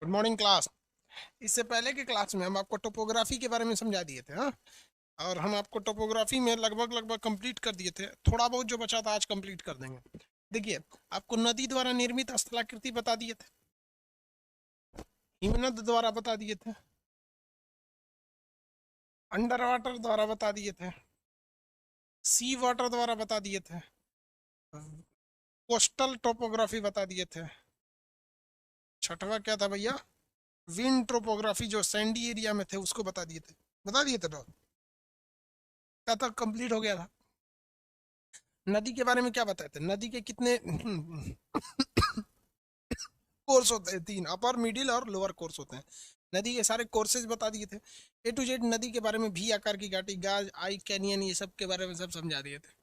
Good morning class. इससे पहले के क्लास में हम आपको टोपोग्राफी के बारे में समझा दिए थे, हाँ। और हम आपको टोपोग्राफी में लगभग लगभग कंप्लीट कर दिए थे। थोड़ा बहुत जो बचा था आज कंप्लीट कर देंगे। देखिए, आपको नदी द्वारा निर्मित स्थलाकृति बता दिए थे, हिमनद द्वारा बता दिए थे, अंडर वाटर द्वारा बता दिए थे, सी वाटर द्वारा बता दिए थे, कोस्टल टोपोग्राफी बता दिए थे। छठवा क्या था भैया? विंड टोपोग्राफी, जो सैंडी एरिया में थे उसको बता दिए थे। बता दिए थे तो क्या तक कंप्लीट हो गया था। नदी के बारे में क्या बताए थे? नदी के कितने कोर्स होते हैं? तीन, अपर मिडिल और लोअर कोर्स होते हैं। नदी के सारे कोर्सेज बता दिए थे। ए टू जेड नदी के बारे में, भी आकार की घाटी, गाज, आई कैनियन, ये सब के बारे में सब समझा दिए थे।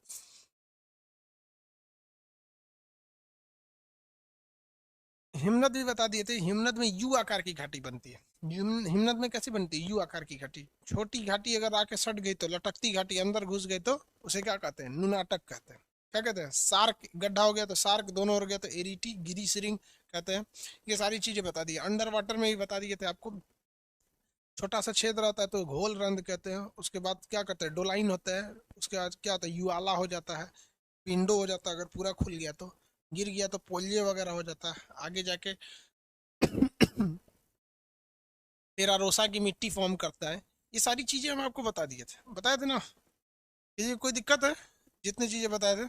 हिमनद भी बता दिए थे। हिमनद में यू आकार की घाटी बनती है। हिमनद में कैसे बनती है? यू आकार की घाटी। छोटी घाटी अगर आके सट गई तो, लटकती घाटी अंदर घुस गई तो उसे क्या कहते हैं? नुनाटक कहते हैं। क्या कहते हैं? सार्क गड्ढा हो गया तो सार्क, दोनों हो गया तो एरिटी, गिरी सिरिंग कहते हैं। ये सारी चीजें बता दी। अंडर वाटर में भी बता दिए थे आपको। छोटा सा छेद रहता है तो घोल रंध्र कहते हैं। उसके बाद क्या कहते हैं? डोलाइन होता है। उसके बाद क्या होता है? युआला हो जाता है। पिंडो हो जाता है अगर पूरा खुल गया तो। गिर गया तो पोलियो वगैरह हो जाता है आगे जाके। टेरारोसा की मिट्टी फॉर्म करता है। ये सारी चीजें हम आपको बता दिए थे, बताए थे ना? ये कोई दिक्कत है? जितनी चीजें बताए थे।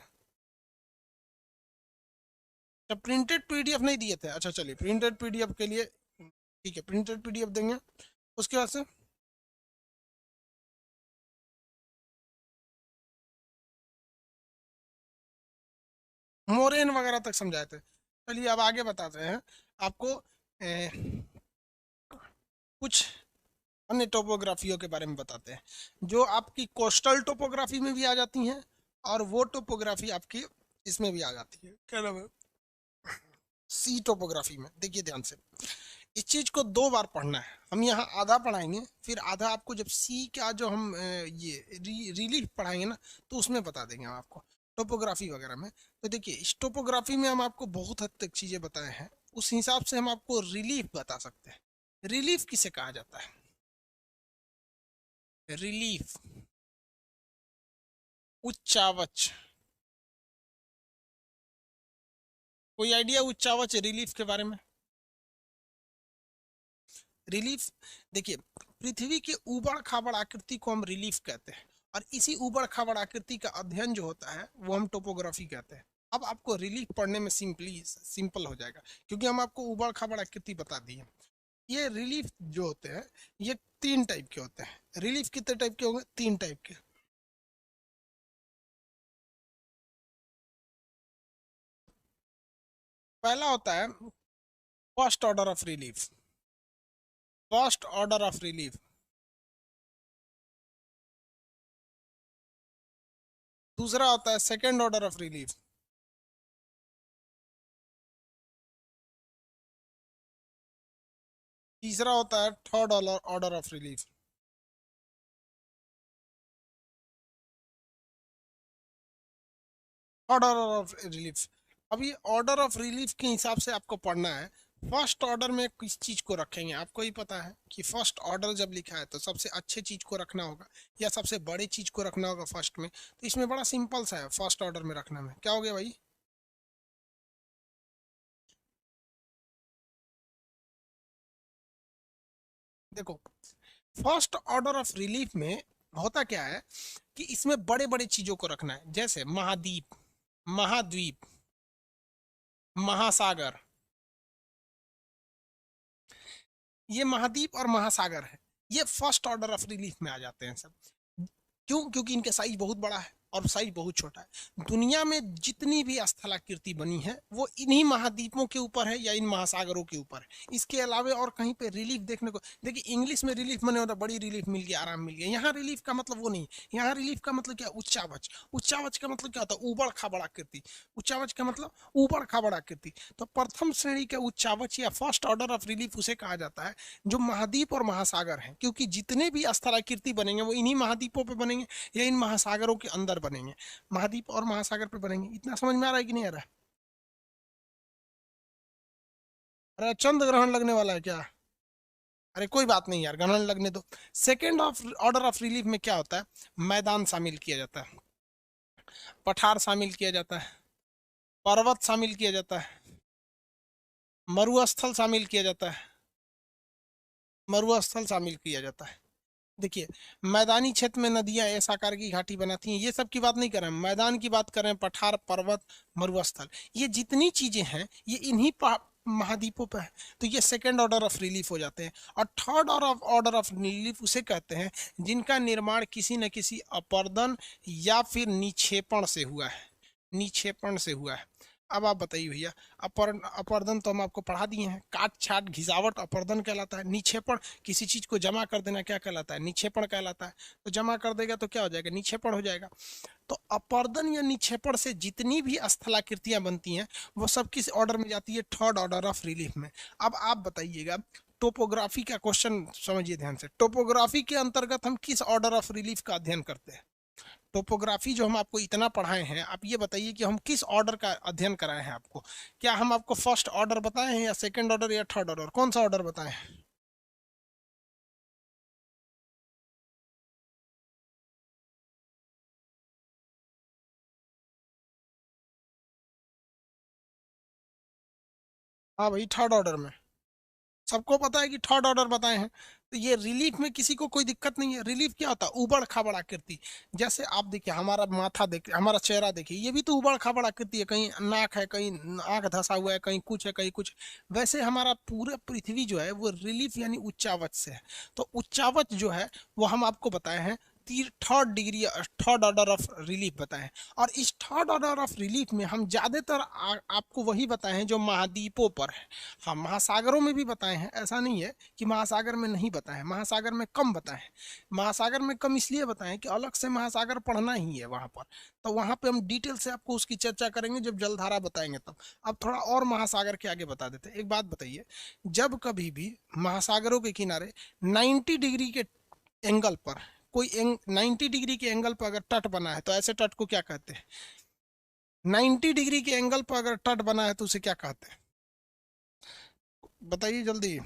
अच्छा, प्रिंटेड पीडीएफ नहीं दिए थे? अच्छा चलिए, प्रिंटेड पीडीएफ के लिए ठीक है, प्रिंटेड पीडीएफ देंगे। उसके बाद से मोरेन वगैरह तक समझाए थे। चलिए अब आगे बताते हैं आपको। कुछ अन्य टोपोग्राफियों के बारे में बताते हैं जो आपकी कोस्टल टोपोग्राफी में भी आ जाती हैं, और वो टोपोग्राफी आपकी इसमें भी आ जाती है। क्या नाम है? सी टोपोग्राफी में। देखिए ध्यान से, इस चीज को दो बार पढ़ना है। हम यहाँ आधा पढ़ाएंगे, फिर आधा आपको जब सी का जो हम ये रिलीफ पढ़ाएंगे ना, तो उसमें बता देंगे हम आपको टोपोग्राफी वगैरह में। तो देखिए, इस टोपोग्राफी में हम आपको बहुत हद तक चीजें बताए हैं। उस हिसाब से हम आपको रिलीफ बता सकते हैं। रिलीफ किसे कहा जाता है? रिलीफ, उच्चावच। कोई आइडिया उच्चावच रिलीफ के बारे में? रिलीफ, देखिए, पृथ्वी के ऊबड़ खाबड़ आकृति को हम रिलीफ कहते हैं। और इसी ऊबड़ खाबड़ आकृति का अध्ययन जो होता है वो हम टोपोग्राफी कहते हैं। अब आपको रिलीफ पढ़ने में सिंपल हो जाएगा, क्योंकि हम आपको ऊबड़ खाबड़ आकृति बता दी है। ये रिलीफ जो होते हैं, ये तीन टाइप के होते हैं। रिलीफ कितने टाइप के होंगे? तीन टाइप के। पहला होता है first order of relief. First order of relief. दूसरा होता है सेकेंड ऑर्डर ऑफ रिलीफ। तीसरा होता है third order order of relief. Order of relief. अब ये ऑर्डर ऑफ रिलीफ के हिसाब से आपको पढ़ना है। फर्स्ट ऑर्डर में किस चीज को रखेंगे? आपको ही पता है कि फर्स्ट ऑर्डर जब लिखा है तो सबसे अच्छे चीज को रखना होगा, या सबसे बड़े चीज को रखना होगा फर्स्ट में। तो इसमें बड़ा सिंपल सा है फर्स्ट ऑर्डर में रखना में। क्या हो गया भाई? देखो, फर्स्ट ऑर्डर ऑफ रिलीफ में होता क्या है कि इसमें बड़े बड़े चीजों को रखना है, जैसे महाद्वीप, महाद्वीप, महासागर। ये महाद्वीप और महासागर है, ये फर्स्ट ऑर्डर ऑफ रिलीफ में आ जाते हैं सब। क्यों? क्योंकि इनका साइज बहुत बड़ा है और साइज बहुत छोटा है। दुनिया में जितनी भी स्थलाकृति बनी है वो इन्हीं महाद्वीपों के ऊपर है या इन महासागरों के ऊपर है। इसके अलावा और कहीं पे रिलीफ देखने को, देखिए इंग्लिश में रिलीफ मने होता बड़ी रिलीफ मिल गया, आराम मिल गया। यहाँ रिलीफ का मतलब वो नहीं। यहाँ रिलीफ का मतलब क्या? उच्चावच। उच्चावच का मतलब क्या होता है? ऊबड़ खाबड़ आकृति। उच्चावच का मतलब ऊबड़ खाबड़ आकृति। तो प्रथम श्रेणी का उच्चावच या फर्स्ट ऑर्डर ऑफ रिलीफ उसे कहा जाता है जो महाद्वीप और महासागर हैं, क्योंकि जितने भी स्थलाकृति बनेंगे वो इन्हीं महाद्वीपों पे बनेंगे या इन महासागरों के अंदर बनेंगे। महाद्वीप और महासागर पे बनेंगे। इतना समझ में आ रहा है कि नहीं आ रहा है? अरे चंद्र ग्रहण लगने वाला है क्या? अरे कोई बात नहीं यार, ग्रहण लगने दो। Second of order of relief में क्या होता है? मैदान शामिल किया जाता है, पठार शामिल किया जाता है, पर्वत शामिल किया जाता है, मरुस्थल शामिल किया जाता है, मरुस्थल शामिल किया जाता है। देखिए, मैदानी क्षेत्र में नदियां इस आकार की घाटी बनाती हैं, ये सब की बात नहीं कर रहे हैं, मैदान की बात कर रहे हैं, पठार, पर्वत, मरुस्थल, ये जितनी चीजें हैं ये इन्हीं महाद्वीपों पर है। तो ये सेकेंड ऑर्डर ऑफ रिलीफ हो जाते हैं। और थर्ड ऑर्डर ऑफ रिलीफ उसे कहते हैं जिनका निर्माण किसी न किसी अपर्दन या फिर निक्षेपण से हुआ है, निक्षेपण से हुआ है। अब आप बताइए भैया, अपर्दन तो हम आपको पढ़ा दिए हैं, काट छाट घिसावट अपर्दन कहलाता है। निक्षेपण, किसी चीज को जमा कर देना क्या कहलाता है? निक्षेपण कहलाता है। तो जमा कर देगा तो क्या हो जाएगा? निक्षेपण हो जाएगा। तो अपर्दन या निक्षेपण से जितनी भी स्थलाकृतियां बनती हैं वो सब किस ऑर्डर में जाती है? थर्ड ऑर्डर ऑफ रिलीफ में। अब आप बताइएगा, टोपोग्राफी का क्वेश्चन समझिए ध्यान से, टोपोग्राफी के अंतर्गत हम किस ऑर्डर ऑफ रिलीफ का अध्ययन करते हैं? टोपोग्राफी जो हम आपको इतना पढ़ाए हैं, आप ये बताइए कि हम किस ऑर्डर का अध्ययन कराए हैं आपको? क्या हम आपको फर्स्ट ऑर्डर बताए हैं या सेकंड ऑर्डर या थर्ड ऑर्डर, कौन सा ऑर्डर बताए हैं? हाँ भाई, थर्ड ऑर्डर में। सबको पता है कि थर्ड ऑर्डर बताए हैं। तो ये रिलीफ में किसी को कोई दिक्कत नहीं है। रिलीफ क्या होता है? उबड़ खाबड़ आकृति। जैसे आप देखिए, हमारा माथा देखिए, हमारा चेहरा देखिए, ये भी तो उबड़ खाबड़ आकृति है, कहीं नाक है, कहीं आंख धंसा हुआ है, कहीं कुछ है, कहीं कुछ। वैसे हमारा पूरा पृथ्वी जो है वो रिलीफ यानी उच्चावच से है। तो उच्चावच जो है वो हम आपको बताए हैं, third degree, third order of relief बताए हैं। और इस थर्ड ऑर्डर ऑफ रिलीफ में हम ज्यादातर आपको वही बताए हैं जो महाद्वीपों पर है। हाँ, महासागरों में भी बताए हैं, ऐसा नहीं है कि महासागर में नहीं बताए हैं, महासागर में कम बताए हैं। महासागर में कम इसलिए बताए हैं कि अलग से महासागर पढ़ना ही है वहां पर। तो वहां पे हम डिटेल से आपको उसकी चर्चा करेंगे जब जलधारा बताएंगे तब। अब थोड़ा और महासागर के आगे बता देते हैं। एक बात बताइए, जब कभी भी महासागरों के किनारे 90 डिग्री के एंगल पर कोई 90 डिग्री के एंगल पर अगर तट बना है तो ऐसे तट को क्या कहते हैं? 90 डिग्री के एंगल पर अगर तट बना है तो उसे क्या कहते हैं? बताइए जल्दी।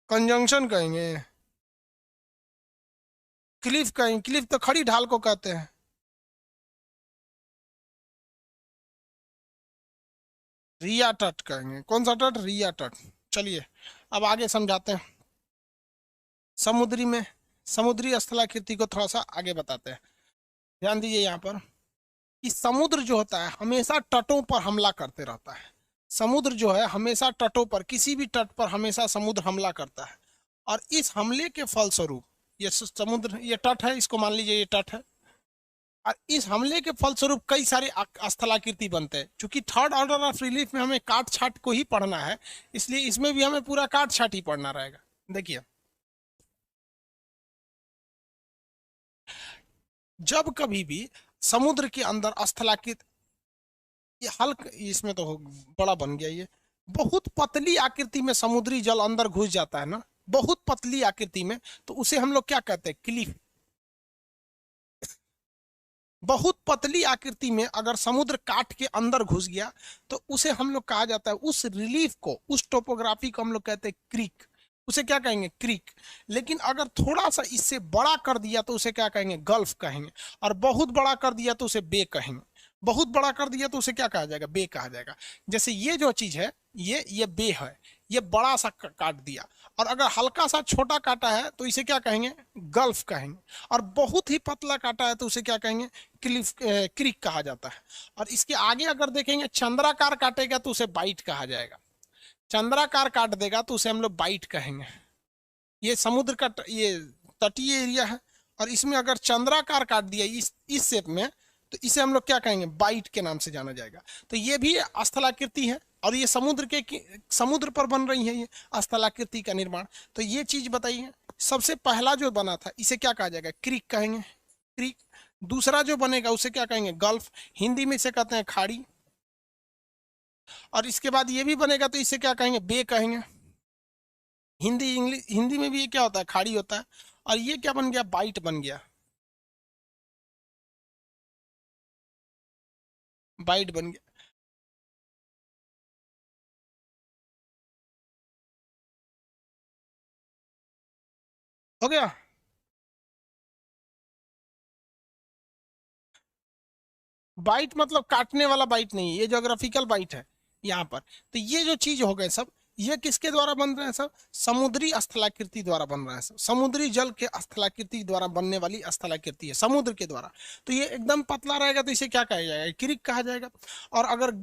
कंजंक्शन कहेंगे? क्लिफ कहेंगे? क्लिफ तो खड़ी ढाल को कहते हैं। रिया तट कहेंगे। कौन सा तट? रिया तट। चलिए अब आगे समझाते हैं। समुद्री में, समुद्री स्थलाकृति को थोड़ा सा आगे बताते हैं। ध्यान दीजिए यहाँ पर कि समुद्र जो होता है हमेशा तटों पर हमला करते रहता है। समुद्र जो है हमेशा तटों पर, किसी भी तट पर हमेशा समुद्र हमला करता है। और इस हमले के फलस्वरूप, ये समुद्र, ये तट है, इसको मान लीजिए ये तट है, और इस हमले के फलस्वरूप कई सारे स्थलाकृति बनते हैं। क्योंकि थर्ड ऑर्डर ऑफ रिलीफ में हमें काट छाट को ही पढ़ना है, इसलिए इसमें भी हमें पूरा काट छाट ही पढ़ना रहेगा। देखिए, जब कभी भी समुद्र के अंदर स्थलाकृत, ये हल्क, इसमें तो बड़ा बन गया ये, बहुत पतली आकृति में समुद्री जल अंदर घुस जाता है ना, बहुत पतली आकृति में, तो उसे हम लोग क्या कहते हैं? क्लिफ। बहुत पतली आकृति में अगर समुद्र काट के अंदर घुस गया तो उसे हम लोग कहा जाता है, उस रिलीफ को, उस टोपोग्राफी को हम लोग कहते हैं क्रीक। उसे क्या कहेंगे? क्रीक। लेकिन अगर थोड़ा सा इससे बड़ा कर दिया तो उसे क्या कहेंगे? गल्फ कहेंगे। और बहुत बड़ा कर दिया तो उसे बे कहेंगे। बहुत बड़ा कर दिया तो उसे क्या कहा जाएगा? बे कहा जाएगा। जैसे ये जो चीज है, ये बे है, ये बड़ा सा काट दिया। और अगर हल्का सा छोटा काटा है तो इसे क्या कहेंगे? गल्फ कहेंगे। और बहुत ही पतला काटा है तो उसे क्या कहेंगे? क्लिफ, क्रिक कहा जाता है। और इसके आगे अगर देखेंगे, चंद्राकार काटेगा तो उसे बाइट कहा जाएगा। चंद्राकार काट देगा तो उसे हम लोग बाइट कहेंगे। ये समुद्र का ये तटीय एरिया है, और इसमें अगर चंद्राकार काट दिया इस शेप में तो इसे हम लोग क्या कहेंगे? बाइट के नाम से जाना जाएगा। तो ये भी स्थलाकृति है, और ये समुद्र पर बन रही है ये स्थलाकृति का निर्माण। तो ये चीज बताइए, सबसे पहला जो बना था इसे क्या कहा जाएगा? क्रीक कहेंगे, क्रीक। दूसरा जो बनेगा उसे क्या कहेंगे? गल्फ। हिंदी में इसे कहते हैं खाड़ी। और इसके बाद ये भी बनेगा तो इसे क्या कहेंगे? बे कहेंगे। हिंदी इंग्लिश, हिंदी में भी ये क्या होता है? खाड़ी होता है। और ये क्या बन गया? बाइट बन गया। बाइट बन गया। हो गया। बाइट मतलब काटने वाला बाइट नहीं है, ये ज्योग्राफिकल बाइट है यहाँ पर। तो ये जो चीज हो गए सब, ये किसके द्वारा बन रहे हैं सब? समुद्री स्थलाकृति द्वारा बन रहा है सब। समुद्री जल के स्थलाकृति द्वारा बनने वाली स्थलाकृति है, समुद्र के द्वारा। तो ये एकदम पतला रहेगा तो इसे क्या कहा जाएगा? क्रीक कहा जाएगा। और अगर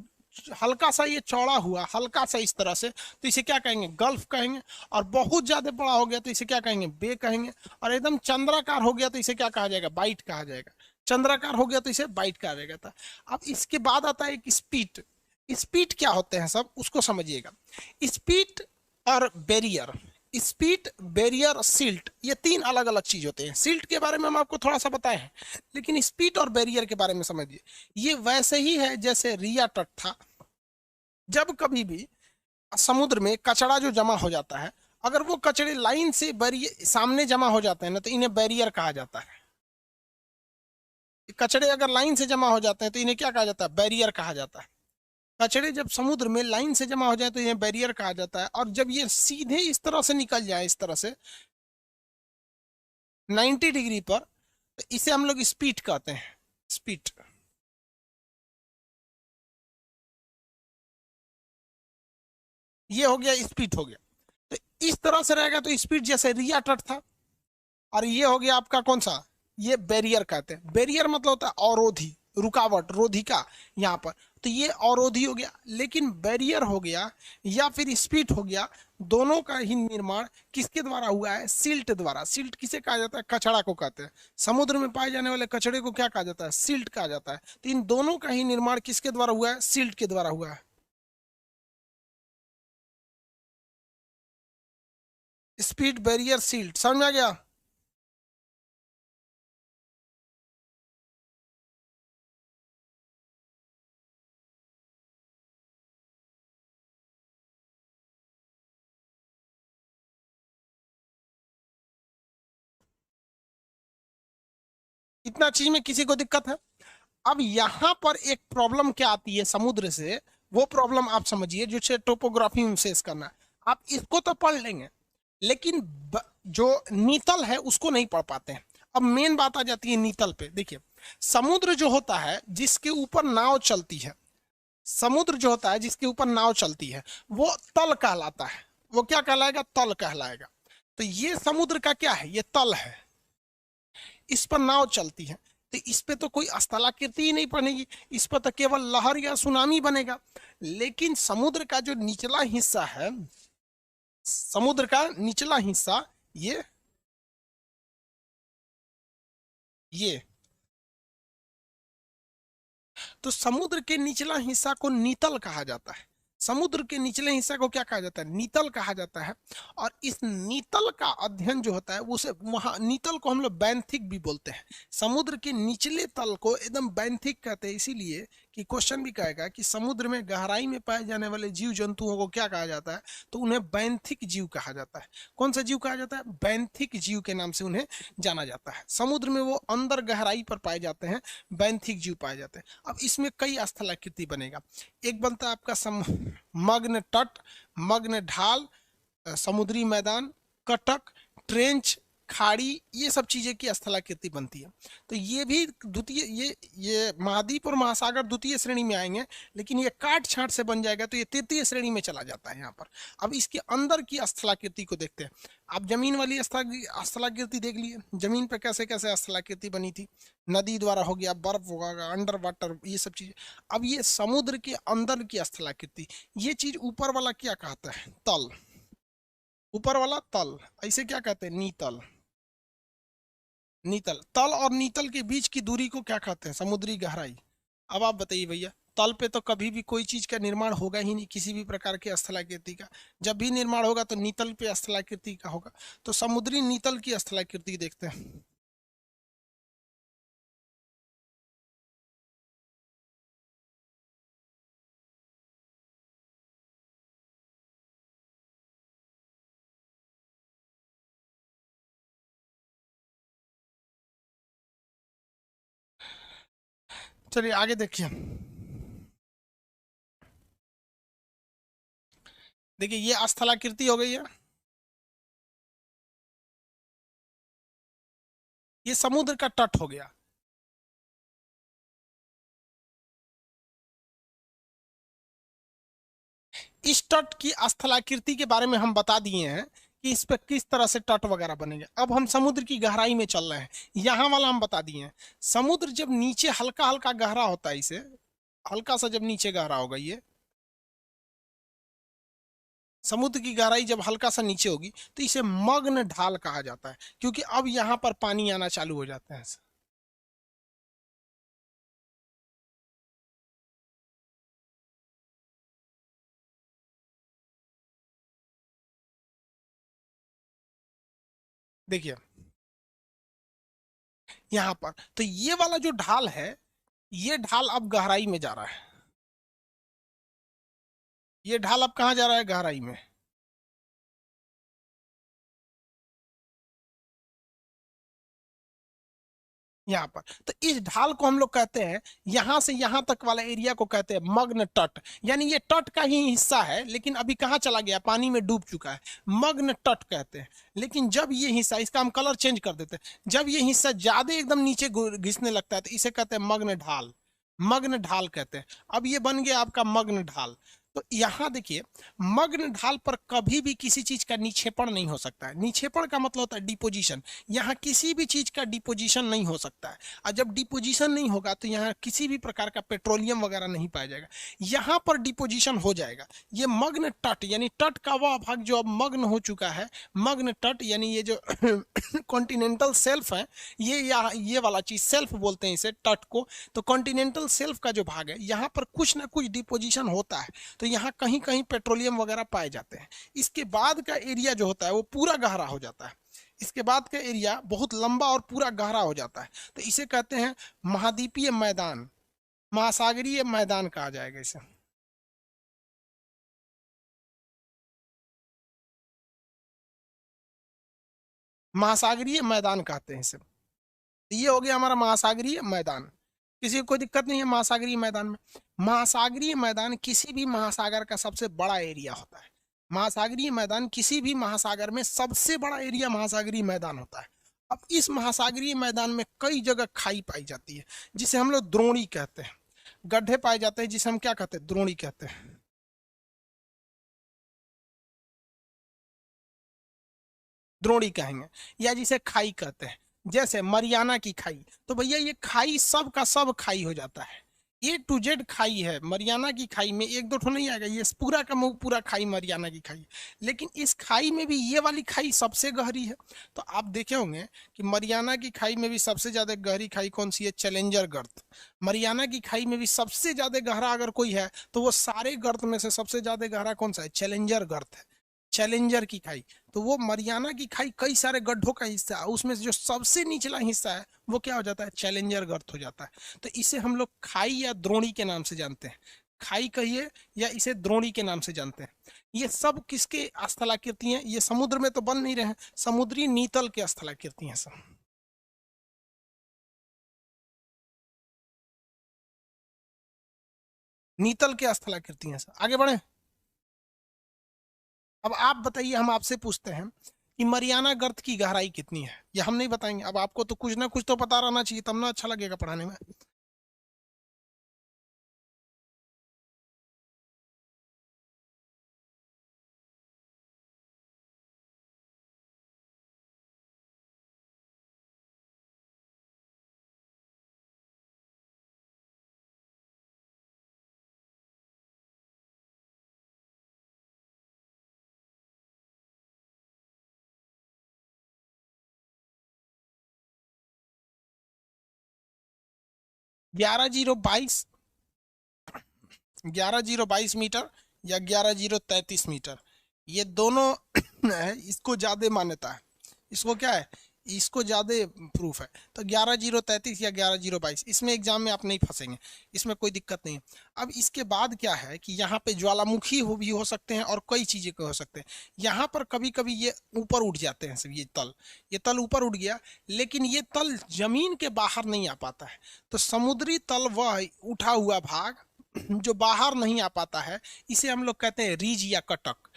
हल्का सा ये चौड़ा हुआ, हल्का सा इस तरह से, तो इसे क्या कहेंगे? गल्फ कहेंगे। और बहुत ज्यादा बड़ा हो गया तो इसे क्या कहेंगे? बे कहेंगे। और एकदम चंद्राकार हो गया तो इसे क्या कहा जाएगा? बाइट कहा जाएगा। चंद्राकार हो गया तो इसे बाइट कहा जाएगा था। अब इसके बाद आता है एक स्पीट। स्पीट क्या होते हैं सब, उसको समझिएगा। स्पीट और बैरियर, स्पीट, बैरियर, सिल्ट, ये तीन अलग अलग चीज होते हैं। सिल्ट के बारे में हम आपको थोड़ा सा बताए हैं, लेकिन स्पीट और बैरियर के बारे में समझिए। ये वैसे ही है जैसे रिया तट था। जब कभी भी समुद्र में कचरा जो जमा हो जाता है, अगर वो कचरे लाइन से बैरियर सामने जमा हो जाते हैं ना, तो इन्हें बैरियर कहा जाता है। कचरे अगर लाइन से जमा हो जाते हैं तो इन्हें क्या कहा जाता है? बैरियर कहा जाता है। कचरे जब समुद्र में लाइन से जमा हो जाए तो इन्हें बैरियर कहा जाता है। और जब ये सीधे इस तरह से निकल जाए, इस तरह से 90 डिग्री पर, तो इसे हम लोग स्पीट कहते हैं। स्पीट। ये हो गया, स्पीट हो गया। तो इस तरह से रहेगा तो स्पीड जैसे रिया तट था। और ये हो गया आपका कौन सा? ये बैरियर कहते हैं। बैरियर मतलब होता है अवरोधी, रुकावट, रोधिका यहाँ पर। तो ये अवरोधी हो गया। लेकिन बैरियर हो गया या फिर स्पीड हो गया, दोनों का ही निर्माण किसके द्वारा हुआ है? सिल्ट द्वारा। सिल्ट किसे कहा जाता है? कचड़ा को कहते हैं। समुद्र में पाए जाने वाले कचड़े को क्या कहा जाता है? सिल्ट कहा जाता है। तो इन दोनों का ही निर्माण किसके द्वारा हुआ है? सिल्ट के द्वारा हुआ है। स्पीड, बैरियर, सिल्ट, समझ में आ गया? इतना चीज में किसी को दिक्कत है? अब यहां पर एक प्रॉब्लम क्या आती है समुद्र से, वो प्रॉब्लम आप समझिए, जो टोपोग्राफी में फेस करना है। आप इसको तो पढ़ लेंगे, लेकिन जो नीतल है उसको नहीं पढ़ पाते हैं। अब मेन बात आ जाती है नीतल पे। देखिए, समुद्र जो होता है जिसके ऊपर नाव चलती है, समुद्र जो होता है जिसके ऊपर नाव चलती है, वो तल कहलाता है। वो क्या कहलाएगा? तल कहलाएगा। तो ये समुद्र का क्या है? ये तल है। इस पर नाव चलती है, तो इस पे तो कोई स्थलाकृति ही नहीं बनेगी। इस पर तो केवल लहर या सुनामी बनेगा। लेकिन समुद्र का जो निचला हिस्सा है, समुद्र का निचला हिस्सा, ये तो समुद्र के निचला हिस्सा को नीतल कहा जाता है। समुद्र के निचले हिस्से को क्या कहा जाता है? नीतल कहा जाता है। और इस नीतल का अध्ययन जो होता है उसे वहां, नीतल को हम लोग बैंथिक भी बोलते हैं। समुद्र के निचले तल को एकदम बैंथिक कहते हैं, इसीलिए कि क्वेश्चन भी कहेगा कि समुद्र में गहराई में पाए जाने वाले जीव जंतुओं को क्या कहा जाता है, तो उन्हें बैंथिक जीव कहा जाता है। कौन सा जीव कहा जाता है? बैंथिक जीव के नाम से उन्हें जाना जाता है। समुद्र में वो अंदर गहराई पर पाए जाते हैं, बैंथिक जीव पाए जाते हैं। अब इसमें कई स्थलाकृति बनेगा। एक बनता है आपका मग्न तट, मग्न ढाल, समुद्री मैदान, कटक, ट्रेंच, खाड़ी, ये सब चीजें की स्थलाकृति बनती है। तो ये भी द्वितीय, ये महाद्वीप और महासागर द्वितीय श्रेणी में आएंगे। लेकिन ये काट छांट से बन जाएगा तो ये तृतीय श्रेणी में चला जाता है यहाँ पर। अब इसके अंदर की स्थलाकृति को देखते हैं। आप जमीन वाली स्थलाकृति देख लिए, जमीन पे कैसे कैसे स्थलाकृति बनी थी। नदी द्वारा हो गया, बर्फ होगा, अंडर वाटर, ये सब चीजें। अब ये समुद्र के अंदर की स्थलाकृति, ये चीज ऊपर वाला क्या कहता है? तल। ऊपर वाला तल, ऐसे क्या कहते हैं? नीतल। नीतल, तल और नीतल के बीच की दूरी को क्या कहते हैं? समुद्री गहराई। अब आप बताइए भैया, तल पे तो कभी भी कोई चीज का निर्माण होगा ही नहीं, किसी भी प्रकार के स्थलाकृति का। जब भी निर्माण होगा तो नीतल पे स्थलाकृति का होगा। तो समुद्री नीतल की स्थलाकृति देखते हैं। चलिए आगे देखिए। देखिए ये स्थलाकृति हो गई है, ये समुद्र का तट हो गया। इस तट की स्थलाकृति के बारे में हम बता दिए हैं कि इस पे किस तरह से तट वगैरह बनेंगे। अब हम समुद्र की गहराई में चल रहे हैं, यहाँ वाला हम बता दिए हैं। समुद्र जब नीचे हल्का हल्का गहरा होता है, इसे हल्का सा जब नीचे गहरा होगा, ये समुद्र की गहराई जब हल्का सा नीचे होगी तो इसे मग्न ढाल कहा जाता है, क्योंकि अब यहाँ पर पानी आना चालू हो जाता है। देखिए यहाँ पर तो ये वाला जो ढाल है, ये ढाल अब गहराई में जा रहा है। ये ढाल अब कहाँ जा रहा है? गहराई में। यहाँ पर तो इस ढाल को हम लोग कहते हैं, यहां से यहां तक वाला एरिया को कहते हैं मग्न तट। यानी ये तट का ही हिस्सा है, लेकिन अभी कहाँ चला गया? पानी में डूब चुका है। मग्न तट कहते हैं। लेकिन जब ये हिस्सा, इसका हम कलर चेंज कर देते हैं, जब ये हिस्सा ज्यादा एकदम नीचे घिसने लगता है तो इसे कहते हैं मग्न ढाल। मग्न ढाल कहते हैं। अब ये बन गया आपका मग्न ढाल। तो यहाँ देखिए, मग्न ढाल पर कभी भी किसी चीज का निक्षेपण नहीं हो सकता है। निक्षेपण का मतलब होता है डिपोजिशन। यहाँ किसी भी चीज का डिपोजिशन नहीं हो सकता है, और जब डिपोजिशन नहीं होगा तो यहाँ किसी भी प्रकार का पेट्रोलियम वगैरह नहीं पाया जाएगा। यहाँ पर डिपोजिशन हो जाएगा। ये मग्न तट, यानी तट का वह भाग जो अब मग्न हो चुका है, मग्न तट यानी ये जो कॉन्टिनेंटल सेल्फ है, ये वाला चीज सेल्फ बोलते हैं इसे, तट को। तो कॉन्टिनेंटल सेल्फ का जो भाग है, यहाँ पर कुछ ना कुछ डिपोजिशन होता है, तो यहाँ कहीं कहीं पेट्रोलियम वगैरह पाए जाते हैं। इसके बाद का एरिया जो होता है वो पूरा गहरा हो जाता है। इसके बाद का एरिया बहुत लंबा और पूरा गहरा हो जाता है, तो इसे कहते हैं महाद्वीपीय मैदान, महासागरीय मैदान कहा जाएगा इसे। महासागरीय मैदान कहते हैं इसे। ये हो गया हमारा महासागरीय मैदान। किसी को कोई दिक्कत नहीं है महासागरीय मैदान में। महासागरीय मैदान किसी भी महासागर का सबसे बड़ा एरिया होता है। महासागरीय मैदान किसी भी महासागर में सबसे बड़ा एरिया महासागरीय मैदान होता है। अब इस महासागरीय मैदान में कई जगह खाई पाई जाती है, जिसे हम लोग द्रोणी कहते हैं। गड्ढे पाए जाते हैं, जिसे हम क्या कहते हैं? द्रोणी कहते हैं। द्रोणी कहेंगे, या जिसे खाई कहते हैं। जैसे मरियाना की खाई, तो भैया ये खाई सब का सब खाई हो जाता है। A to Z खाई है मरियाना की खाई में, एक दो ठो नहीं आएगा, ये पूरा का पूरा खाई मरियाना की खाई। लेकिन इस खाई में भी ये वाली खाई सबसे गहरी है। तो आप देखे होंगे कि मरियाना की खाई में भी सबसे ज्यादा गहरी खाई कौन सी है? चैलेंजर गर्त। मरियाना की खाई में भी सबसे ज्यादा गहरा अगर कोई है तो वो सारे गर्त में से सबसे ज्यादा गहरा कौन सा है? चैलेंजर गर्त है। चैलेंजर की खाई। तो वो मरियाना की खाई कई सारे गड्ढों का हिस्सा है, उसमें से जो सबसे निचला हिस्सा है वो क्या हो जाता है? चैलेंजर गर्त हो जाता है। तो इसे हम लोग खाई या द्रोणी के नाम से जानते हैं। खाई कहिए या इसे द्रोणी के नाम से जानते हैं। ये सब किसके स्थलाकृति हैं? ये समुद्र में तो बन नहीं रहे हैं, समुद्री नीतल के स्थलाकृति हैं सब। नीतल के स्थलाकृति हैं सब। आगे बढ़े। अब आप बताइए, हम आपसे पूछते हैं कि मरियाना गर्त की गहराई कितनी है? ये हम नहीं बताएंगे, अब आपको तो कुछ ना कुछ तो पता रहना चाहिए, तब ना अच्छा लगेगा पढ़ाने में। 11,022, 11,022 मीटर या 11,033 मीटर, ये दोनों है, इसको ज्यादा मान्यता है। इसको क्या है? इसको ज्यादा प्रूफ है। तो 11,033 या 11,022, इसमें एग्जाम में आप नहीं फंसेंगे, इसमें कोई दिक्कत नहीं है। अब इसके बाद क्या है कि यहाँ पे ज्वालामुखी भी हो सकते हैं और कई चीजें के हो सकते हैं। यहाँ पर कभी कभी ये ऊपर उठ जाते हैं सब, ये तल ऊपर उठ गया, लेकिन ये तल जमीन के बाहर नहीं आ पाता है। तो समुद्री तल वह उठा हुआ भाग जो बाहर नहीं आ पाता है, इसे हम लोग कहते हैं रिज या कटक।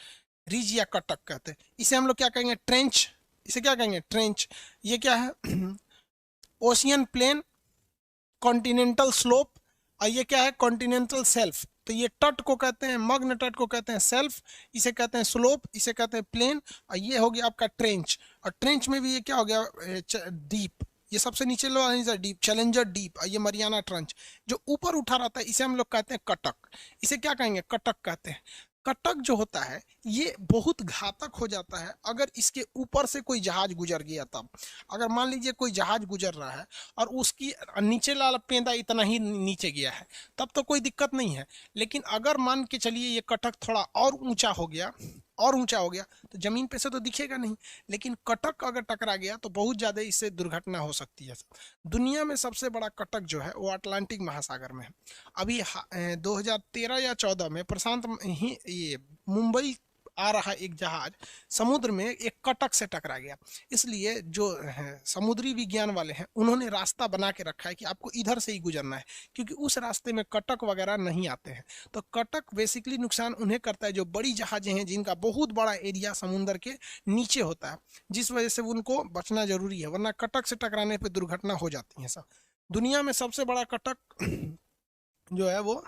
रिज या कटक कहते हैं इसे। हम लोग क्या कहेंगे? ट्रेंच। इसे क्या कहेंगे? ट्रेंच। ये क्या है? ओशियन प्लेन, कॉन्टिनेंटल स्लोप, और ये क्या है? Continental self. तो ये तट को कहते हैं, मग्न तट को कहते हैं सेल्फ, इसे कहते हैं स्लोप, इसे कहते हैं प्लेन, और ये हो गया आपका ट्रेंच। और ट्रेंच में भी ये क्या हो गया? डीप। ये सबसे नीचे लो डीप, चैलेंजर डीप, और ये मरियाना ट्रंच। जो ऊपर उठा रहता है इसे हम लोग कहते हैं कटक। इसे क्या कहेंगे? कटक कहते हैं। कटक जो होता है ये बहुत घातक हो जाता है अगर इसके ऊपर से कोई जहाज गुजर गया तब। अगर मान लीजिए कोई जहाज गुजर रहा है और उसकी नीचे वाला पेंदा इतना ही नीचे गया है, तब तो कोई दिक्कत नहीं है। लेकिन अगर मान के चलिए ये कटक थोड़ा और ऊंचा हो गया, और ऊंचा हो गया, तो जमीन पे से तो दिखेगा नहीं, लेकिन कटक अगर टकरा गया तो बहुत ज्यादा इससे दुर्घटना हो सकती है। दुनिया में सबसे बड़ा कटक जो है वो अटलांटिक महासागर में है। अभी 2013 या 14 में प्रशांत ही ये मुंबई आ रहा एक जहाज समुद्र में एक कटक से टकरा गया। इसलिए जो है समुद्री विज्ञान वाले हैं उन्होंने रास्ता बना के रखा है कि आपको इधर से ही गुजरना है, क्योंकि उस रास्ते में कटक वगैरह नहीं आते हैं। तो कटक बेसिकली नुकसान उन्हें करता है जो बड़ी जहाजें हैं जिनका बहुत बड़ा एरिया समुद्र के नीचे होता है, जिस वजह से उनको बचना जरूरी है, वरना कटक से टकराने पर दुर्घटना हो जाती है। सब दुनिया में सबसे बड़ा कटक जो है वो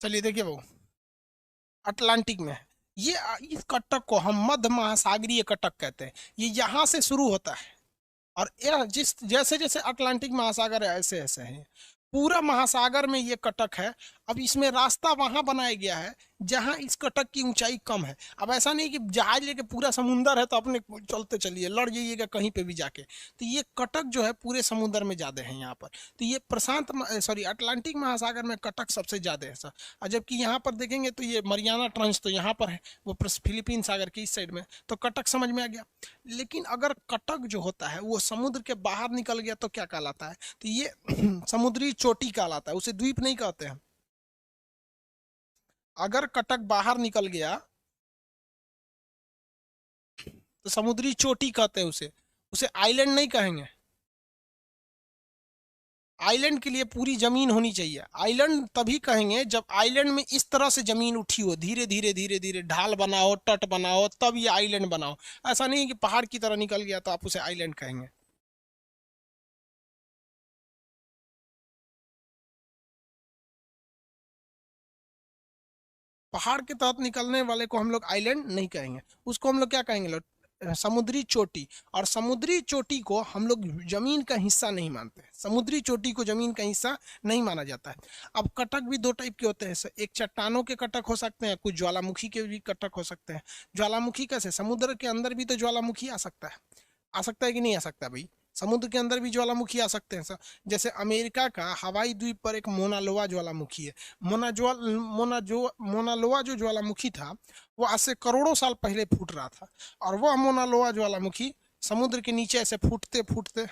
चलिए देखिए वो अटलांटिक में है। ये इस कटक को हम मध्य महासागरीय कटक कहते हैं। ये यहाँ से शुरू होता है और यह जिस जैसे जैसे अटलांटिक महासागर है ऐसे ऐसे है, पूरा महासागर में ये कटक है। अब इसमें रास्ता वहां बनाया गया है जहां इस कटक की ऊंचाई कम है। अब ऐसा नहीं कि जहाज लेके पूरा समुंदर है तो अपने चलते चलिए लड़ जाइएगा कहीं पे भी जाके। तो ये कटक जो है पूरे समुद्र में ज्यादा है यहाँ पर। तो ये अटलांटिक महासागर में कटक सबसे ज्यादा है सर। और जबकि यहाँ पर देखेंगे तो ये मरियाना ट्रंच तो यहाँ पर है, वो फिलीपीन सागर की इस साइड में, तो कटक समझ में आ गया। लेकिन अगर कटक जो होता है वो समुद्र के बाहर निकल गया तो क्या कहलाता है? तो ये समुद्री चोटी कहलाता है, उसे द्वीप नहीं कहते हैं। अगर कटक बाहर निकल गया तो समुद्री चोटी कहते हैं उसे, उसे आइलैंड नहीं कहेंगे। आइलैंड के लिए पूरी जमीन होनी चाहिए। आइलैंड तभी कहेंगे जब आइलैंड में इस तरह से जमीन उठी हो, धीरे धीरे धीरे धीरे ढाल बनाओ, तट बनाओ, तब ये आइलैंड बनाओ। ऐसा नहीं कि पहाड़ की तरह निकल गया तो आप उसे आइलैंड कहेंगे। पहाड़ के तहत निकलने वाले को हम लोग आइलैंड नहीं कहेंगे, उसको हम लोग क्या कहेंगे? समुद्री चोटी। और समुद्री चोटी को हम लोग जमीन का हिस्सा नहीं मानते, समुद्री चोटी को जमीन का हिस्सा नहीं माना जाता है। अब कटक भी दो टाइप के होते हैं, एक चट्टानों के कटक हो सकते हैं, कुछ ज्वालामुखी के भी कटक हो सकते हैं। ज्वालामुखी कैसे? समुद्र के अंदर भी तो ज्वालामुखी आ सकता है। आ सकता है कि नहीं आ सकता भाई? समुद्र के अंदर भी ज्वालामुखी आ सकते हैं सर। जैसे अमेरिका का हवाई द्वीप पर एक मोनालोआ ज्वालामुखी है। मोनालोआ जो ज्वालामुखी था वो आज से करोड़ों साल पहले फूट रहा था। और वह मोनालोआ ज्वालामुखी समुद्र के नीचे ऐसे फूटते फूटते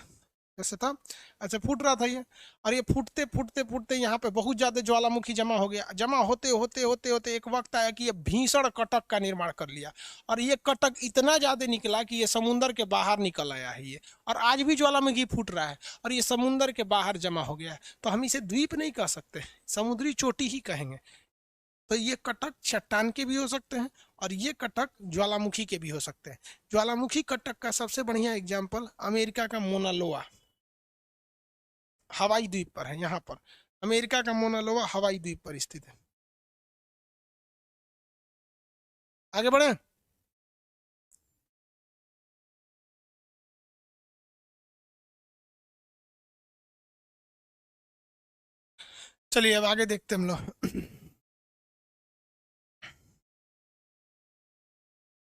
जैसे था, ऐसे फूट रहा था ये। और ये फूटते फूटते फूटते यहाँ पे बहुत ज्यादा ज्वालामुखी जमा हो गया। जमा होते होते होते होते एक वक्त आया कि ये भीषण कटक का निर्माण कर लिया। और ये कटक इतना ज्यादा निकला कि ये समुन्द्र के बाहर निकल आया है ये। और आज भी ज्वालामुखी फूट रहा है और ये समुन्द्र के बाहर जमा हो गया है। तो हम इसे द्वीप नहीं कह सकते, समुद्री चोटी ही कहेंगे। तो ये कटक चट्टान के भी हो सकते हैं और ये कटक ज्वालामुखी के भी हो सकते हैं। ज्वालामुखी कटक का सबसे बढ़िया एग्जाम्पल अमेरिका का मोनालोआ हवाई द्वीप पर है। यहाँ पर अमेरिका का मोनालोआ हवाई द्वीप पर स्थित है। आगे बढ़े। चलिए अब आगे देखते हैं हम लोग।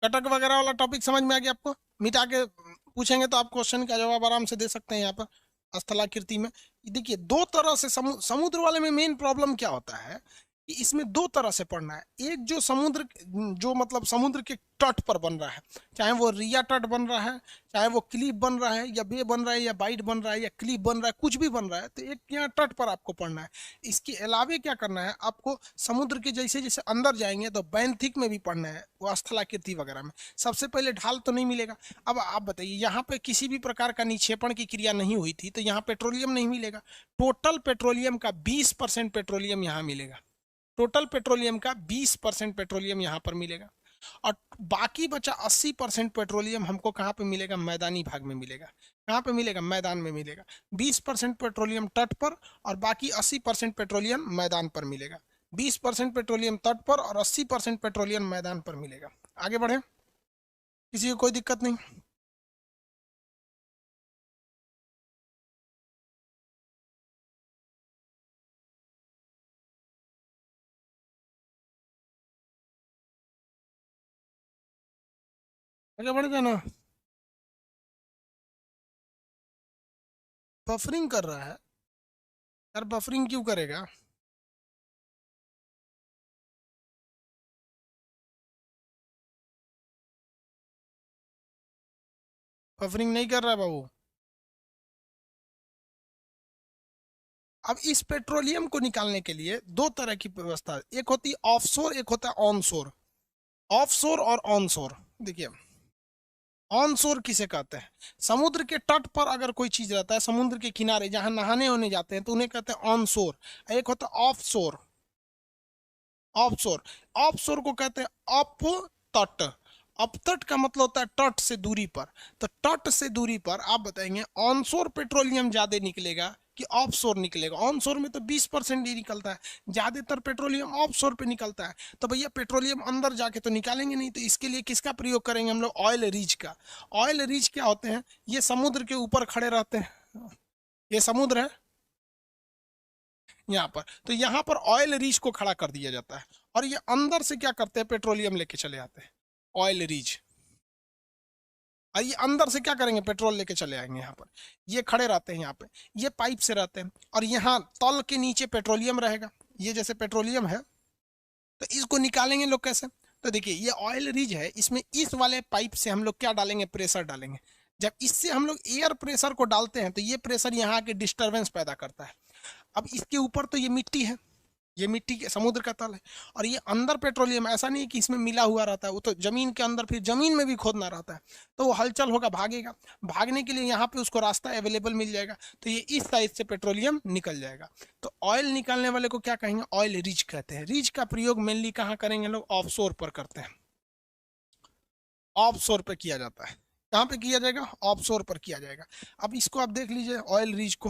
कटक वगैरह वाला टॉपिक समझ में आ गया आपको? मिटा के पूछेंगे तो आप क्वेश्चन का जवाब आराम से दे सकते हैं यहाँ पर स्थलाकृति में। देखिए दो तरह से समुद्र वाले में मेन प्रॉब्लम क्या होता है कि इसमें दो तरह से पढ़ना है। एक जो समुद्र, जो मतलब समुद्र के तट पर बन रहा है, चाहे वो रिया तट बन रहा है, चाहे वो क्लिफ बन रहा है, या बे बन रहा है, या बाइट बन रहा है, या क्लिफ बन रहा है, कुछ भी बन रहा है, तो एक यहाँ तट पर आपको पढ़ना है। इसके अलावे क्या करना है आपको, समुद्र के जैसे जैसे अंदर जाएंगे तो बैंथिक में भी पढ़ना है, वो स्थलाकृति वगैरह में। सबसे पहले ढाल तो नहीं मिलेगा। अब आप बताइए, यहाँ पे किसी भी प्रकार का निक्षेपण की क्रिया नहीं हुई थी, तो यहाँ पेट्रोलियम नहीं मिलेगा। टोटल पेट्रोलियम का 20% पेट्रोलियम यहाँ मिलेगा। टोटल पेट्रोलियम का 20% पेट्रोलियम यहाँ पर मिलेगा। और बाकी बचा 80% पेट्रोलियम हमको कहाँ पे मिलेगा, मैदानी भाग में मिलेगा। कहाँ पे मिलेगा, मैदान में मिलेगा। 20% पेट्रोलियम तट पर और बाकी 80% पेट्रोलियम मैदान पर मिलेगा। 20% पेट्रोलियम तट पर और 80% पेट्रोलियम मैदान पर मिलेगा। आगे बढ़े, किसी को कोई दिक्कत नहीं। आगे बढ़ जाना। बफरिंग कर रहा है यार, बफरिंग क्यों करेगा। बफरिंग नहीं कर रहा है बाबू। अब इस पेट्रोलियम को निकालने के लिए दो तरह की व्यवस्था है, एक होती है ऑफशोर, एक होता है ऑनशोर। ऑफशोर और ऑनशोर, देखिए ऑनशोर किसे कहते हैं, समुद्र के तट पर अगर कोई चीज रहता है, समुद्र के किनारे जहां नहाने होने जाते हैं, तो उन्हें कहते हैं ऑनशोर। एक होता है ऑफशोर। ऑफशोर, ऑफशोर को कहते हैं अप तट। अपतट का मतलब होता है तट से दूरी पर। तो तट से दूरी पर आप बताएंगे ऑनशोर पेट्रोलियम ज्यादा निकलेगा कि ऑफशोर निकलेगा। ऑनशोर में तो 20% ही निकलता है, ज्यादातर पेट्रोलियम ऑफशोर पे निकलता है। तो भैया पेट्रोलियम अंदर जाके तो निकालेंगे नहीं, तो इसके लिए किसका प्रयोग करेंगे हम लोग, ऑयल रिज का। ऑयल रिज क्या होते हैं, ये समुद्र के ऊपर खड़े रहते हैं। ये समुद्र है यहाँ पर, तो यहाँ पर ऑयल रिज को खड़ा कर दिया जाता है, और ये अंदर से क्या करते हैं, पेट्रोलियम लेके चले आते हैं, ऑयल रिज। और ये अंदर से क्या करेंगे, पेट्रोल लेके चले आएंगे यहाँ पर। ये खड़े रहते हैं यहाँ पे, ये पाइप से रहते हैं, और यहाँ तल के नीचे पेट्रोलियम रहेगा। ये जैसे पेट्रोलियम है, तो इसको निकालेंगे लोग कैसे। तो देखिए ये ऑयल रिज है, इसमें इस वाले पाइप से हम लोग क्या डालेंगे, प्रेशर डालेंगे। जब इससे हम लोग एयर प्रेशर को डालते हैं, तो ये प्रेशर यहाँ के डिस्टरबेंस पैदा करता है। अब इसके ऊपर तो ये मिट्टी है, ये मिट्टी के समुद्र का तल है, और ये अंदर पेट्रोलियम, ऐसा नहीं कि इसमें मिला हुआ रहता है, वो तो जमीन के अंदर, फिर जमीन में भी खोदना रहता है। तो वो हलचल होगा, भागेगा। भागने के लिए यहाँ पे उसको रास्ता अवेलेबल मिल जाएगा, तो ये इस साइड से पेट्रोलियम निकल जाएगा। तो ऑयल निकालने वाले को क्या कहेंगे, ऑयल रिज कहते हैं। रिज का प्रयोग मेनली कहाँ करेंगे लोग, ऑफशोर पर करते हैं। ऑफशोर पे किया जाता है। कहाँ पे किया जाएगा, ऑफशोर पर किया जाएगा। अब इसको आप देख लीजिए ऑयल रिज को।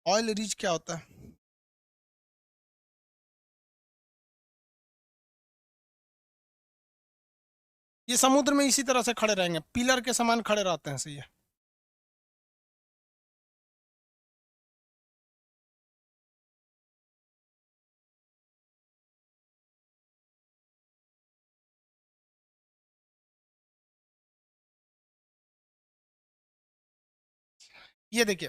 ऑयल रिज क्या होता है, ये समुद्र में इसी तरह से खड़े रहेंगे, पिलर के समान खड़े रहते हैं, सही है। ये देखिए,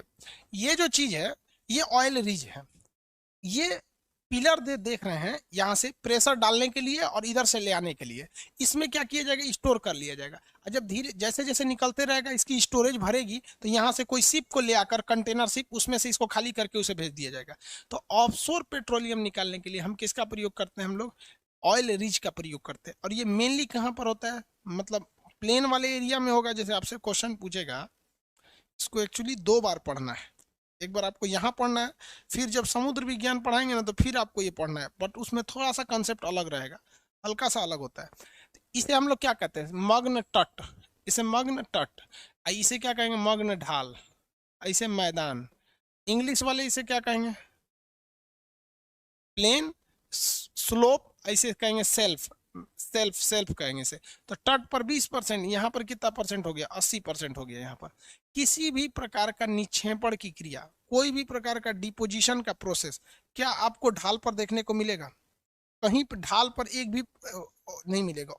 ये जो चीज है, ये ऑयल रिज है। ये पिलर देख रहे हैं, यहाँ से प्रेशर डालने के लिए और इधर से ले आने के लिए। इसमें क्या किया जाएगा, स्टोर कर लिया जाएगा। और जब धीरे जैसे जैसे निकलते रहेगा, इसकी स्टोरेज भरेगी, तो यहाँ से कोई शिप को ले आकर, कंटेनर शिप, उसमें से इसको खाली करके उसे भेज दिया जाएगा। तो ऑफशोर पेट्रोलियम निकालने के लिए हम किसका प्रयोग करते हैं, हम लोग ऑयल रिज का प्रयोग करते हैं। और ये मेनली कहाँ पर होता है, मतलब प्लेन वाले एरिया में होगा। जैसे आपसे क्वेश्चन पूछेगा, इसको एक्चुअली दो बार पढ़ना है। एक बार आपको यहाँ पढ़ना है, फिर जब समुद्र विज्ञान पढ़ाएंगे ना, तो फिर आपको ये पढ़ना है, बट उसमें थोड़ा सा कंसेप्ट अलग रहेगा, हल्का सा अलग होता है। तो इसे हम लोग क्या कहते हैं, मग्न तट। इसे मग्न तट, इसे क्या कहेंगे, मग्न ढाल, इसे मैदान। इंग्लिश वाले इसे क्या कहेंगे, प्लेन, स्लोप, ऐसे कहेंगे सेल्फ। सेल्फ कहेंगे इसे। तो तट पर 20%, यहाँ पर कितना परसेंट हो गया, 80% हो गया। यहाँ पर किसी भी प्रकार का निक्षेपण की क्रिया, कोई भी प्रकार का डिपोजिशन का प्रोसेस, क्या आपको ढाल पर देखने को मिलेगा, कहीं पर ढाल पर एक भी नहीं मिलेगा।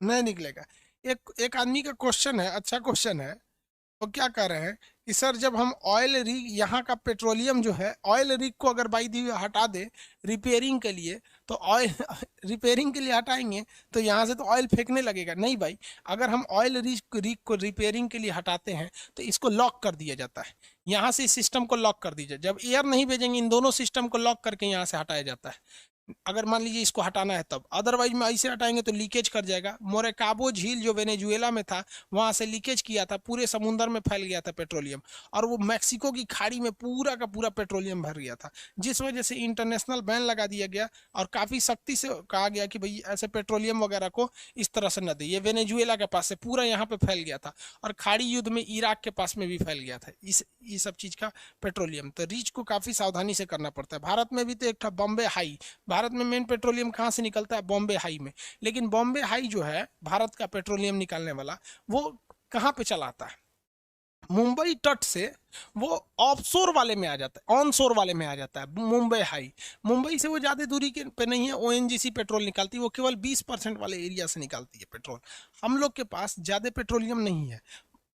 नहीं निकलेगा। एक एक आदमी का क्वेश्चन है, अच्छा क्वेश्चन है। वो क्या कह रहे हैं कि सर जब हम ऑयल रिग, यहाँ का पेट्रोलियम जो है ऑयल रिग को अगर बाई दी हटा दे रिपेयरिंग के लिए, तो ऑयल रिपेयरिंग के लिए हटाएंगे तो यहाँ से तो ऑयल फेंकने लगेगा। नहीं भाई, अगर हम ऑयल रिग को रिपेयरिंग के लिए हटाते हैं तो इसको लॉक कर दिया जाता है, यहाँ से इस सिस्टम को लॉक कर दीजिए। जब एयर नहीं भेजेंगे इन दोनों सिस्टम को लॉक करके यहाँ से हटाया जाता है, अगर मान लीजिए इसको हटाना है तब। अदरवाइज में ऐसे हटाएंगे तो लीकेज कर जाएगा। मोरेकाबो झील जो वेनेजुएला में था, वहां से लीकेज किया था, पूरे समुद्र में फैल गया था पेट्रोलियम, और वो मैक्सिको की खाड़ी में पूरा का पूरा पेट्रोलियम भर गया था, जिस वजह से इंटरनेशनल बैन लगा दिया गया और काफी सख्ती से कहा गया कि भाई ऐसे पेट्रोलियम वगैरह को इस तरह से न दे। ये वेनेजुएला के पास से पूरा यहाँ पे फैल गया था, और खाड़ी युद्ध में इराक के पास में भी फैल गया था इस सब चीज का पेट्रोलियम। तो रीच को काफी सावधानी से करना पड़ता है। भारत में भी तो एक था बॉम्बे हाई, भारत में मेन पेट्रोलियम कहाँ से निकलता है? बॉम्बे हाई में। लेकिन बॉम्बे हाई जो है भारत का पेट्रोलियम निकालने वाला, वो कहाँ पे चलाता है? मुंबई तट से वो ऑफशोर वाले में आ जाता है, ऑन शोर वाले में आ जाता है मुंबई हाई। मुंबई से वो ज़्यादा दूरी के पे नहीं है, ओएनजीसी पेट्रोल निकालती है, वो केवल 20% वाले एरिया से निकालती है पेट्रोल। हम लोग के पास ज़्यादा पेट्रोलियम नहीं है,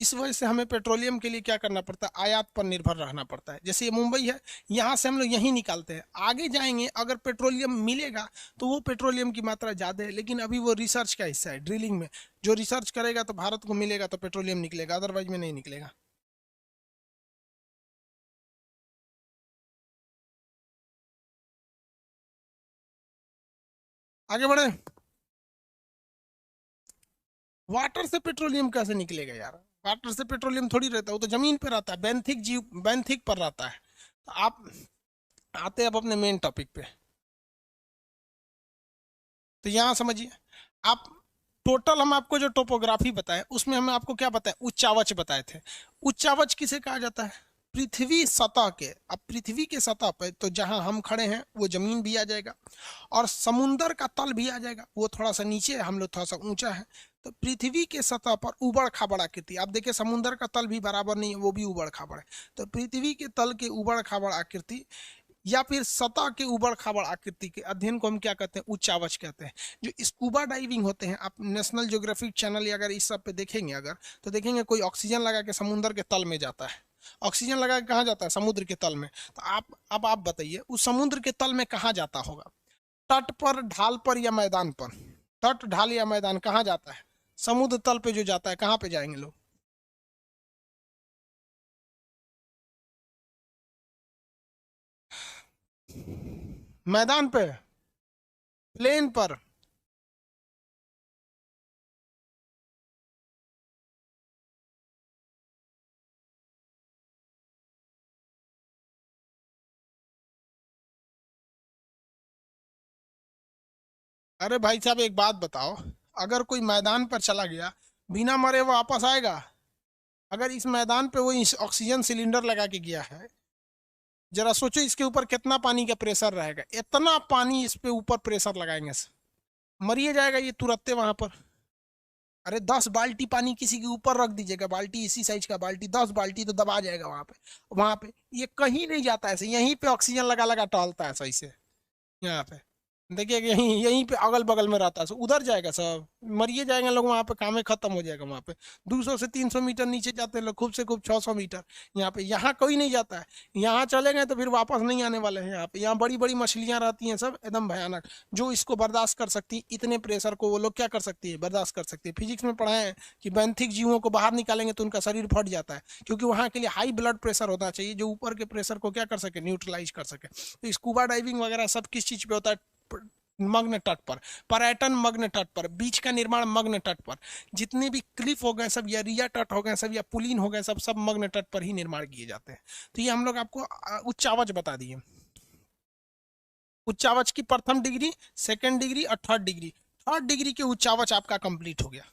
इस वजह से हमें पेट्रोलियम के लिए क्या करना पड़ता है? आयात पर निर्भर रहना पड़ता है। जैसे ये मुंबई है, यहाँ से हम लोग यहीं निकालते हैं। आगे जाएंगे अगर पेट्रोलियम मिलेगा तो वो पेट्रोलियम की मात्रा ज़्यादा है, लेकिन अभी वो रिसर्च का हिस्सा है, ड्रिलिंग में। जो रिसर्च करेगा तो भारत को मिलेगा तो पेट्रोलियम निकलेगा, अदरवाइज में नहीं निकलेगा। आगे बढ़े। वाटर से पेट्रोलियम कैसे निकलेगा यार? वाटर से पेट्रोलियम थोड़ी रहता है, वो तो जमीन पे रहता है, बेंथिक जीव, बेंथिक पर रहता है। तो आप आते हैं अब अपने मेन टॉपिक पे। तो यहाँ समझिए आप, टोटल हम आपको जो टोपोग्राफी बताए उसमें हमें आपको क्या बताया? उच्चावच बताए थे। उच्चावच किसे कहा जाता है? पृथ्वी सतह के। अब पृथ्वी के सतह पर तो जहां हम खड़े हैं वो जमीन भी आ जाएगा, और समुंदर का तल भी आ जाएगा, वो थोड़ा सा नीचे है, हम लोग थोड़ा सा ऊंचा है। तो पृथ्वी के सतह पर उबड़ खाबड़ आकृति, आप देखिए समुंदर का तल भी बराबर नहीं है, वो भी उबड़ खाबड़ है। तो पृथ्वी के तल के उबड़ खाबड़ आकृति या फिर सतह के उबड़ खाबड़ आकृति के अध्ययन को हम क्या कहते हैं? उच्चावच कहते हैं। जो स्कूबा डाइविंग होते हैं, आप नेशनल ज्योग्राफिक चैनल या अगर इस सब पे देखेंगे अगर, तो देखेंगे कोई ऑक्सीजन लगा के समुद्र के तल में जाता है। ऑक्सीजन लगा के कहाँ जाता है? समुद्र के तल में। तो आप बताइए उस समुद्र के तल में कहाँ जाता होगा? तट पर, ढाल पर, या मैदान पर? तट, ढाल या मैदान, कहाँ जाता है? समुद्र तल पे जो जाता है, कहाँ पे जाएंगे लोग? मैदान पे, प्लेन पर। अरे भाई साहब एक बात बताओ, अगर कोई मैदान पर चला गया बिना मरे वो वापस आएगा? अगर इस मैदान पे वो इस ऑक्सीजन सिलेंडर लगा के गया है, जरा सोचो इसके ऊपर कितना पानी का प्रेशर रहेगा। इतना पानी इस पे ऊपर प्रेशर लगाएंगे से मरिए जाएगा ये तुरंते वहां पर। अरे 10 बाल्टी पानी किसी के ऊपर रख दीजिएगा, बाल्टी इसी साइज का बाल्टी, 10 बाल्टी तो दबा जाएगा वहां पे। वहां पे ये कहीं नहीं जाता ऐसे, यहीं पे ऑक्सीजन लगा लगा टहलता है सही से। यहाँ पे देखिए यहीं यहीं पे अगल बगल में रहता है, सो उधर जाएगा सब, मरिए जाएंगे लोग वहां पे, काम ही खत्म हो जाएगा वहां पे। 200 से 300 मीटर नीचे जाते हैं लोग, खूब से खूब 600 मीटर। यहाँ पे, यहाँ कोई नहीं जाता है। यहाँ चले गए तो फिर वापस नहीं आने वाले हैं। यहाँ पे, यहाँ बड़ी बड़ी मछलियां रहती हैं सब एकदम भयानक, जो इसको बर्दाश्त कर सकती है, इतने प्रेशर को वो लोग क्या कर सकती है? बर्दाश्त कर सकती है। फिजिक्स में पढ़ाए हैं कि बैंथिक जीवों को बाहर निकालेंगे तो उनका शरीर फट जाता है, क्योंकि वहाँ के लिए हाई ब्लड प्रेशर होना चाहिए जो ऊपर के प्रेशर को क्या कर सके? न्यूट्रलाइज कर सके। तो स्कूबा डाइविंग वगैरह सब किस चीज पे होता है? मग्न तट पर। पर्यटन मग्न तट पर, बीच का निर्माण मग्न तट पर। जितने भी क्लिफ हो गए सब, या रिया तट हो गए सब, या पुलिन हो गए सब, सब मग्न तट पर ही निर्माण किए जाते हैं। तो ये हम लोग आपको उच्चावच बता दिए। उच्चावच की प्रथम डिग्री, सेकंड डिग्री और थर्ड डिग्री। थर्ड डिग्री के उच्चावच आपका कंप्लीट हो गया।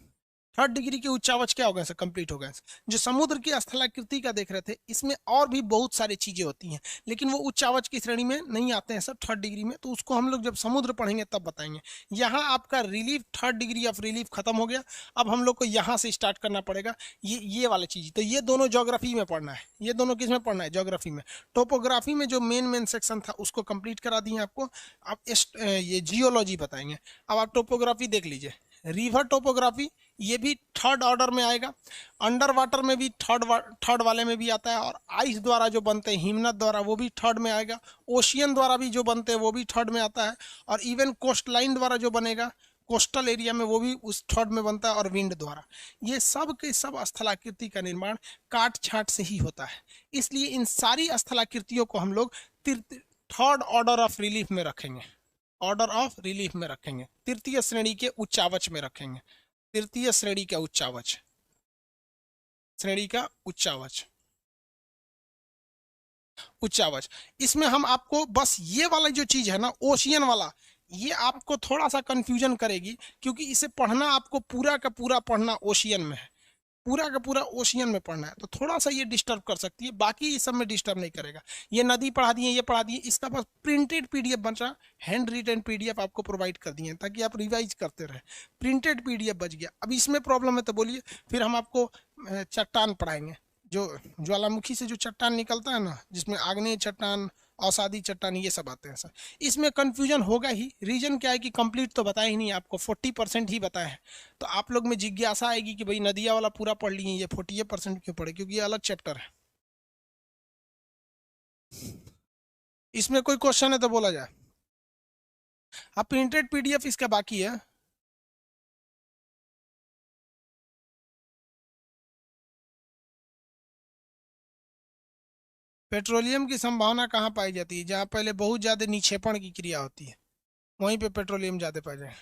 थर्ड डिग्री के उच्चावच क्या हो गए? कंप्लीट हो गए। जो समुद्र की स्थलाकृति का देख रहे थे, इसमें और भी बहुत सारी चीजें होती हैं, लेकिन वो उच्चावच की श्रेणी में नहीं आते हैं सब, थर्ड डिग्री में। तो उसको हम लोग जब समुद्र पढ़ेंगे तब बताएंगे। यहाँ आपका relief, third degree of relief खत्म हो गया। अब हम लोग को यहाँ से स्टार्ट करना पड़ेगा ये वाली चीज। तो ये दोनों ज्योग्राफी में पढ़ना है, ये दोनों किस में पढ़ना है? ज्योग्राफी में। टोपोग्राफी में जो मेन मेन सेक्शन था उसको कंप्लीट करा दिए आपको। आप ये जियोलॉजी बताएंगे। अब आप टोपोग्राफी देख लीजिए। रिवर टोपोग्राफी ये भी थर्ड ऑर्डर में आएगा। अंडर वाटर में भी थर्ड वाले में भी आता है, और आइस द्वारा जो बनते हैं हिमनद द्वारा वो भी थर्ड में आएगा। ओशियन द्वारा भी जो बनते हैं वो भी थर्ड में आता है, और इवन कोस्ट लाइन द्वारा जो बनेगा कोस्टल एरिया में वो भी उस थर्ड में बनता है, और विंड द्वारा। ये सब के सब स्थलाकृति का निर्माण काट छाट से ही होता है। इसलिए इन सारी स्थलाकृतियों को हम लोग थर्ड ऑर्डर ऑफ रिलीफ में रखेंगे, ऑर्डर ऑफ रिलीफ में रखेंगे, तृतीय श्रेणी के उच्चावच में रखेंगे, तृतीय श्रेणी का उच्चावच, श्रेणी का उच्चावच, उच्चावच। इसमें हम आपको बस ये वाला जो चीज है ना ओशियन वाला, ये आपको थोड़ा सा कंफ्यूजन करेगी, क्योंकि इसे पढ़ना आपको पूरा का पूरा पढ़ना ओशियन में है, पूरा का पूरा ओशियन में पढ़ना है, तो थोड़ा सा ये डिस्टर्ब कर सकती है। बाकी इस सब में डिस्टर्ब नहीं करेगा। ये नदी पढ़ा दिए, ये पढ़ा दिए, इसका बस प्रिंटेड पीडीएफ बचा, हैंड रिटन पीडीएफ आपको प्रोवाइड कर दिए ताकि आप रिवाइज करते रहे। प्रिंटेड पीडीएफ बच गया। अब इसमें प्रॉब्लम है तो बोलिए, फिर हम आपको चट्टान पढ़ाएंगे, जो ज्वालामुखी से जो चट्टान निकलता है ना, जिसमें आग्नेय चट्टान, अवसादी चट्टान, ये सब आते हैं सर। इसमें कंफ्यूजन होगा ही। रीजन क्या है कि कंप्लीट तो बताया ही नहीं आपको, 40% ही बताया है। तो आप लोग में जिज्ञासा आएगी कि भाई नदिया वाला पूरा पढ़ लिए, ये 48% क्यों पढ़े, क्योंकि ये अलग चैप्टर है। इसमें कोई क्वेश्चन है तो बोला जाए। हाँ, प्रिंटेड पीडीएफ इसका बाकी है। पेट्रोलियम की संभावना कहाँ पाई जाती है? जहाँ पहले बहुत ज्यादा निक्षेपण की क्रिया होती है, वहीं पे पेट्रोलियम ज्यादा पाया जाए।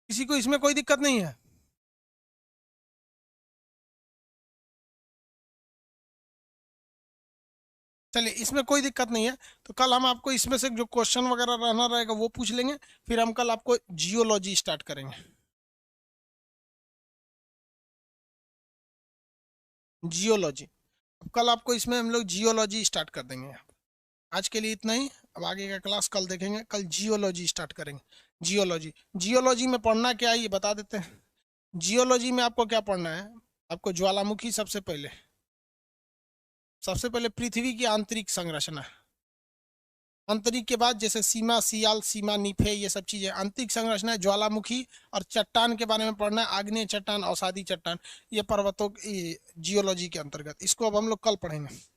किसी को इसमें कोई दिक्कत नहीं है? चलिए, इसमें कोई दिक्कत नहीं है। तो कल हम आपको इसमें से जो क्वेश्चन वगैरह रहना रहेगा वो पूछ लेंगे, फिर हम कल आपको जियोलॉजी स्टार्ट करेंगे। जियोलॉजी, अब कल आपको इसमें हम लोग जियोलॉजी स्टार्ट कर देंगे। आज के लिए इतना ही, अब आगे का क्लास कल देखेंगे। कल जियोलॉजी स्टार्ट करेंगे। जियोलॉजी, जियोलॉजी में पढ़ना क्या है ये बता देते हैं। जियोलॉजी में आपको क्या पढ़ना है? आपको ज्वालामुखी सबसे पहले पृथ्वी की आंतरिक संरचना, आंतरिक के बाद जैसे सीमा, सियाल, सीमा, निफे, ये सब चीजें आंतरिक संरचना है। ज्वालामुखी और चट्टान के बारे में पढ़ना है, आग्नेय चट्टान, अवसादी चट्टान, ये पर्वतों की जियोलॉजी के अंतर्गत। इसको अब हम लोग कल पढ़ेंगे।